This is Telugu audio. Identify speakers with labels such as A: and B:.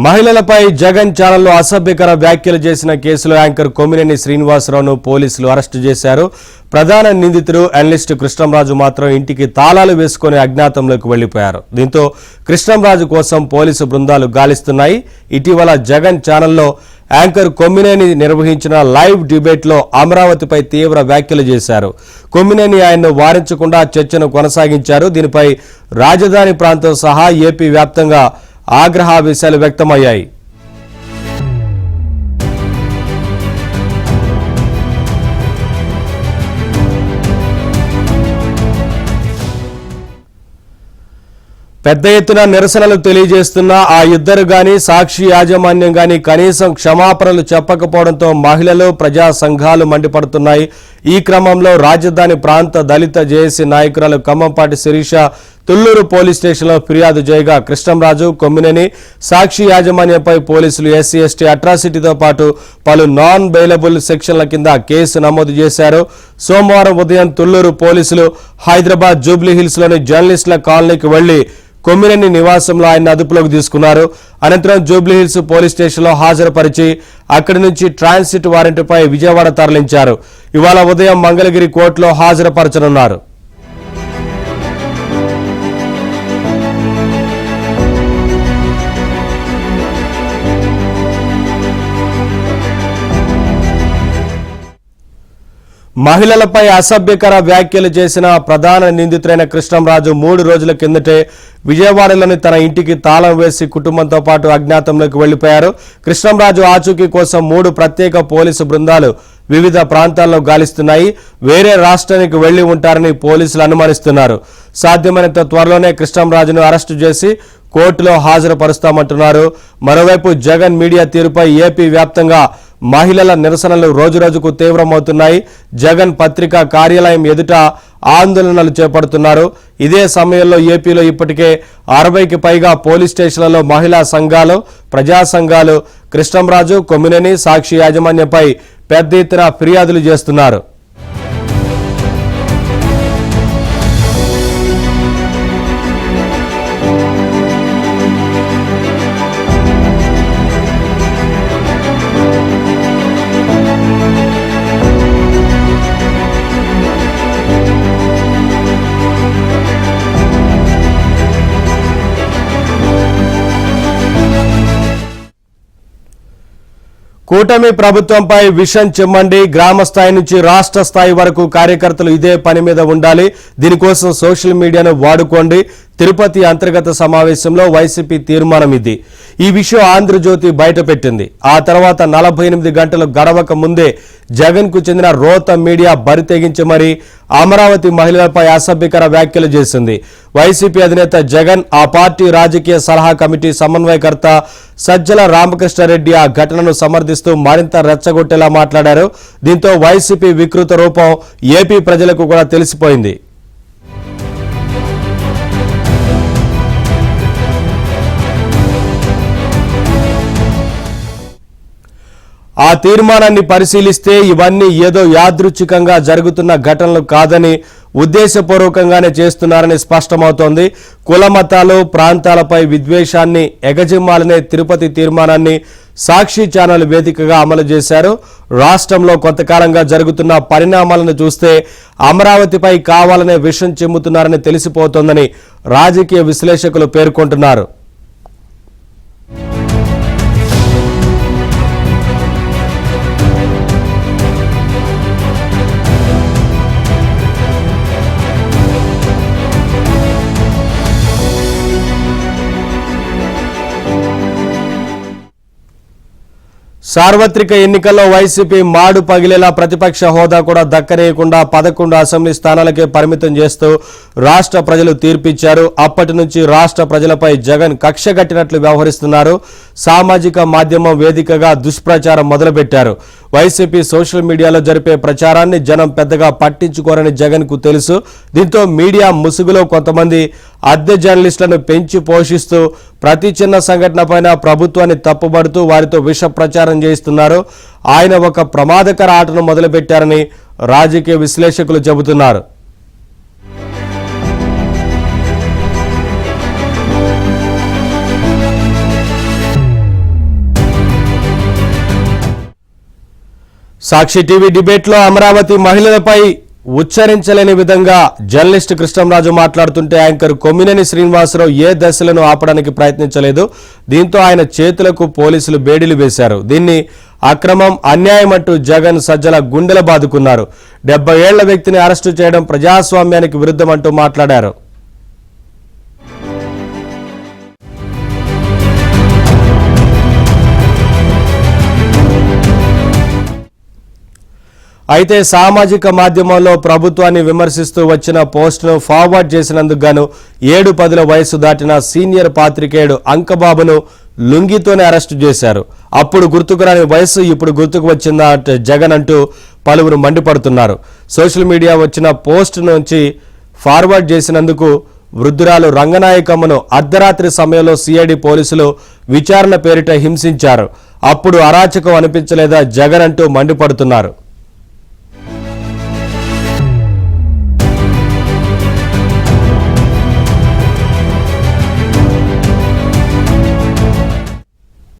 A: మహిళలపై జగన్ ఛానల్లో అసభ్యకర వ్యాఖ్యలు చేసిన కేసులో యాంకర్ కొమ్మినేని శ్రీనివాసరావును పోలీసులు అరెస్టు చేశారు. ప్రధాన నిందితుడు అనలిస్ట్ కృష్ణంరాజు మాత్రం ఇంటికి తాళాలు వేసుకుని అజ్ఞాతంలోకి వెళ్లిపోయారు. దీంతో కృష్ణంరాజు కోసం పోలీసు బృందాలు గాలిస్తున్నాయి. ఇటీవల జగన్ ఛానల్లో యాంకర్ కొమ్మినేని నిర్వహించిన లైవ్ డిబేట్లో అమరావతిపై తీవ్ర వ్యాఖ్యలు చేశారు. కొమ్మినేని ఆయన్ను వారించకుండా చర్చను కొనసాగించారు. దీనిపై రాజధాని ప్రాంతం సహా ఏపీ వ్యాప్తంగా ఆగ్రహావేశాలు వ్యక్తమయ్యాయి. పెద్ద ఎత్తున నిరసనలు తెలియజేస్తున్న ఆ ఇద్దరు గాని సాక్షి యాజమాన్యం గాని కనీసం క్షమాపణలు చెప్పకపోవడంతో మహిళలు ప్రజా సంఘాలు మండిపడుతున్నాయి. ఈ క్రమంలో రాజధాని ప్రాంత దళిత జేఏసీ నాయకురాలు ఖమ్మంపాటి శిరీష తుళ్లూరు పోలీస్ స్టేషన్లో ఫిర్యాదు చేయగా కృష్ణంరాజు, కొమ్మినేని, సాక్షి యాజమాన్యంపై పోలీసులు ఎస్సీ ఎస్టీ అట్రాసిటీతో పాటు పలు నాన్ బెయిలబుల్ సెక్షన్ల కింద కేసు నమోదు చేశారు. సోమవారం ఉదయం తుళ్లూరు పోలీసులు హైదరాబాద్ జూబ్లీహిల్స్లోని జర్నలిస్టుల కాలనీకి వెళ్లి కొమ్మినేని నివాసంలో ఆయన అదుపులోకి తీసుకున్నారు. అనంతరం జూబ్లీహిల్స్ పోలీస్ స్టేషన్లో హాజరుపరిచి అక్కడి నుంచి ట్రాన్సిట్ వారెంట్పై విజయవాడ తరలించారు. ఇవాళ ఉదయం మంగళగిరి కోర్టులో హాజరుపరచనున్నారు. మహిళలపై అసభ్యకర వ్యాఖ్యలు చేసిన ప్రధాన నిందితుడైన కృష్ణంరాజు 3 రోజుల కిందటే విజయవాడలోని తన ఇంటికి తాళం వేసి కుటుంబంతో పాటు అజ్ఞాతంలోకి వెళ్లిపోయారు. కృష్ణంరాజు ఆచూకీ కోసం 3 ప్రత్యేక పోలీసు బృందాలు వివిధ ప్రాంతాల్లో గాలిస్తున్నాయి. వేరే రాష్ట్రానికి వెళ్లి ఉంటారని పోలీసులు అనుమానిస్తున్నారు. సాధ్యమైనంత త్వరలోనే కృష్ణంరాజును అరెస్టు చేసి కోర్టులో హాజరుపరుస్తామంటున్నారు. మరోవైపు జగన్ మీడియా తీరుపై ఏపీ వ్యాప్తంగా మహిళల నిరసనలు రోజురోజుకు తీవ్రమవుతున్నాయి. జగన్ పత్రికా కార్యాలయం ఎదుట ఆందోళనలు చేపడుతున్నారు. ఇదే సమయంలో ఏపీలో ఇప్పటికే 60కి పైగా పోలీస్ స్టేషన్లలో మహిళా సంఘాలు, ప్రజా సంఘాలు కృష్ణంరాజు, కొమ్మినేని, సాక్షి యాజమాన్యంపై పెద్ద ఎత్తున ఫిర్యాదులు చేస్తున్నారు. కూటమి ప్రభుత్వంపై విషం చిమ్మండి. గ్రామ స్థాయి నుంచి రాష్ట్ర స్థాయి వరకు కార్యకర్తలు ఇదే పని మీద ఉండాలి. దీనికోసం సోషల్ మీడియాను వాడుకోండి. తిరుపతి అంతర్గత సమావేశంలో వైసీపీ తీర్మానం ఇది. ఈ విషయం ఆంధ్రజ్యోతి బయటపెట్టింది. ఆ తర్వాత 48 గంటలు గడవక ముందే జగన్ కు చెందిన రోత మీడియా బరితెగించి మరీ అమరావతి మహిళలపై అసభ్యకర వ్యాఖ్యలు చేసింది. వైసీపీ అధినేత జగన్, ఆ పార్టీ రాజకీయ సలహా కమిటీ సమన్వయకర్త సజ్జల రామకృష్ణారెడ్డి ఆ ఘటనను సమర్థిస్తూ మరింత రెచ్చగొట్టేలా మాట్లాడారు. దీంతో వైసీపీ వికృత రూపం ఏపీ ప్రజలకు కూడా తెలిసిపోయింది. ఆ తీర్మానాన్ని పరిశీలిస్తే ఇవన్నీ ఏదో యాదృచ్ఛికంగా జరుగుతున్న ఘటనలు కాదని ఉద్దేశపూర్వకంగానే చేస్తున్నారని స్పష్టమవుతోంది. కుల మతాలు, ప్రాంతాలపై విద్వేషాన్ని ఎగజిమ్మాలనే తిరుపతి తీర్మానాన్ని సాక్షి ఛానల్ వేదికగా అమలు చేశారు. రాష్ట్రంలో కొంతకాలంగా జరుగుతున్న పరిణామాలను చూస్తే అమరావతిపై కావాలనే విషం చిమ్ముతున్నారని తెలిసిపోతోందని రాజకీయ విశ్లేషకులు పేర్కొంటున్నారు. సార్వత్రిక ఎన్నికల్లో వైసీపీ మాడు పగిలేలా ప్రతిపక్ష హోదా కూడా దక్కనేయకుండా 11 అసెంబ్లీ స్థానాలకే పరిమితం చేస్తూ రాష్ట్ర ప్రజలు తీర్పిచ్చారు. అప్పటి నుంచి రాష్ట్ర ప్రజలపై జగన్ కక్షగట్టినట్లు వ్యవహరిస్తున్నారు. సామాజిక మాధ్యమం వేదికగా దుష్ప్రచారం మొదలుపెట్టారు. వైసీపీ సోషల్ మీడియాలో జరిపే ప్రచారాన్ని జనం పెద్దగా పట్టించుకోరని జగన్ కు తెలుసు. దీంతో మీడియా ముసుగులో కొంతమంది అద్దె జర్నలిస్టులను పెంచి పోషిస్తూ ప్రతి చిన్న సంఘటనపైన ప్రభుత్వాన్ని తప్పుబడుతూ వారితో విష ప్రచారం చేయిస్తున్నారు. ఆయన ఒక ప్రమాదకర ఆటను మొదలుపెట్టారని రాజకీయ విశ్లేషకులు చెబుతున్నారు. సాక్షి టీవీ డిబేట్లో అమరావతి మహిళలపై ఉచ్చరించలేని విధంగా జర్నలిస్ట్ కృష్ణంరాజు మాట్లాడుతుంటే యాంకర్ కొమ్మినేని శ్రీనివాసరావు ఏ దశలను ఆపడానికి ప్రయత్నించలేదు. దీంతో ఆయన చేతులకు పోలీసులు బేడీలు వేశారు. దీన్ని అక్రమం, అన్యాయం అంటూ జగన్ సజ్జల గుండెల బాదుకున్నారు. 70 ఏళ్ల వ్యక్తిని అరెస్టు చేయడం ప్రజాస్వామ్యానికి విరుద్ధమంటూ మాట్లాడారు. అయితే సామాజిక మాధ్యమంలో ప్రభుత్వాన్ని విమర్శిస్తూ వచ్చిన పోస్టును ఫార్వర్డ్ చేసినందుకు గాను 7-10 వయసు దాటిన సీనియర్ పాత్రికేయుడు అంకబాబును లుంగితోనే అరెస్టు చేశారు. అప్పుడు గుర్తుకురాని వయసు ఇప్పుడు గుర్తుకు వచ్చిందా జగన్ అంటూ పలువురు మండిపడుతున్నారు. సోషల్ మీడియా వచ్చిన పోస్ట్ నుంచి ఫార్వర్డ్ చేసినందుకు వృద్ధురాలు రంగనాయకమ్మను అర్ధరాత్రి సమయంలో సిఐడి పోలీసులు విచారణ పేరిట హింసించారు. అప్పుడు అరాచకం అనిపించలేదా జగన్ అంటూ మండిపడుతున్నారు.